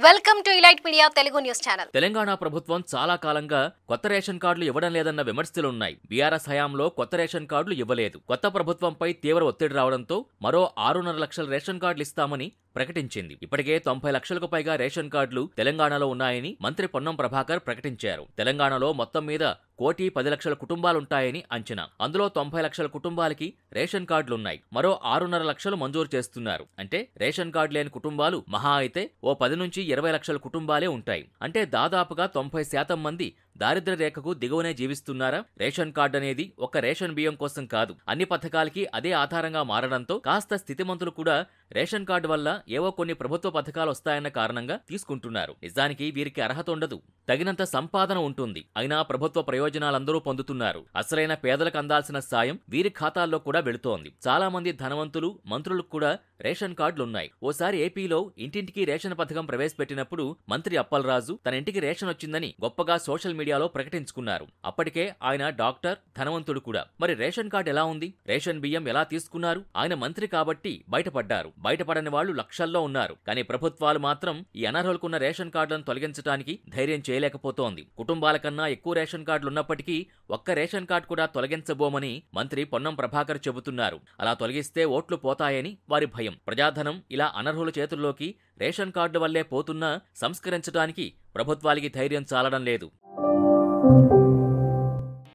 Welcome to elite media Telugu news channel. Telangana ప్రభుత్వం చాలా కాలంగా కొత్త రేషన్ కార్డులు ఇవ్వడం లేదన్న విమర్శలున్నాయి. బీఆర్ఎస్ హయాంలో కొత్త రేషన్ కార్డులు ఇవ్వలేదు. కొత్త ప్రభుత్వంపై తీవ్ర ఒత్తిడి రావడంతో మరో 6.5 లక్షల రేషన్ కార్డులు ఇస్తామని ప్రకటించింది. ఇప్పటికే 90 లక్షలకు పైగా రేషన్ కార్డులు తెలంగాణలో ఉన్నాయని మంత్రి పొన్నం ప్రభాకర్ ప్రకటించారు. తెలంగాణలో మొత్తం మీద 1,10,00,000 కుటుంబాలుంటాయని అంచనా. అందులో 90 లక్షల కుటుంబాలకి రేషన్ కార్డులున్నాయి. మరో 6.5 లక్షలు మంజూరు చేస్తున్నారు. అంటే రేషన్ కార్డు లేని కుటుంబాలు మహా అయితే ఓ 10 నుంచి 20 లక్షల కుటుంబాలే ఉంటాయి. అంటే దాదాపుగా 90% మంది దారిద్ర్య రేఖకు దిగువనే జీవిస్తున్నారా? రేషన్ కార్డు అనేది ఒక్క రేషన్ బియ్యం కోసం కాదు, అన్ని పథకాలకి అదే ఆధారంగా మారడంతో కాస్త స్థితిమంతులు కూడా రేషన్ కార్డు వల్ల ఏవో కొన్ని ప్రభుత్వ పథకాలు వస్తాయన్న కారణంగా తీసుకుంటున్నారు. నిజానికి వీరికి అర్హత ఉండదు, తగినంత సంపాదన ఉంటుంది. అయినా ప్రభుత్వ ప్రయోజనాలందరూ పొందుతున్నారు. అసలైన పేదలకు అందాల్సిన సాయం వీరి ఖాతాల్లో కూడా వెళుతోంది. చాలా మంది ధనవంతులు, మంత్రులకు కూడా రేషన్ కార్డులున్నాయి. ఓసారి ఏపీలో ఇంటింటికి రేషన్ పథకం ప్రవేశపెట్టినప్పుడు మంత్రి అప్పలరాజు తన ఇంటికి రేషన్ వచ్చిందని గొప్పగా సోషల్ మీడియాలో ప్రకటించుకున్నారు. అప్పటికే ఆయన డాక్టర్, ధనవంతుడు కూడా. మరి రేషన్ కార్డు ఎలా ఉంది? రేషన్ బియ్యం ఎలా తీసుకున్నారు? ఆయన మంత్రి కాబట్టి బయటపడ్డారు. బయటపడని వాళ్లు లక్షల్లో ఉన్నారు. కానీ ప్రభుత్వాలు మాత్రం ఈ అనర్హులకున్న రేషన్ కార్డులను తొలగించడానికి ధైర్యం చేయలేకపోతోంది. కుటుంబాల కన్నా ఎక్కువ రేషన్ కార్డులున్నప్పటికీ ఒక్క రేషన్ కార్డు కూడా తొలగించబోమని మంత్రి పొన్నం ప్రభాకర్ చెబుతున్నారు. అలా తొలగిస్తే ఓట్లు పోతాయని వారి భయం. ప్రజాధనం ఇలా అనర్హుల చేతుల్లోకి రేషన్ కార్డు వల్లే పోతున్నా సంస్కరించడానికి ప్రభుత్వాలకి ధైర్యం చాలడం లేదు.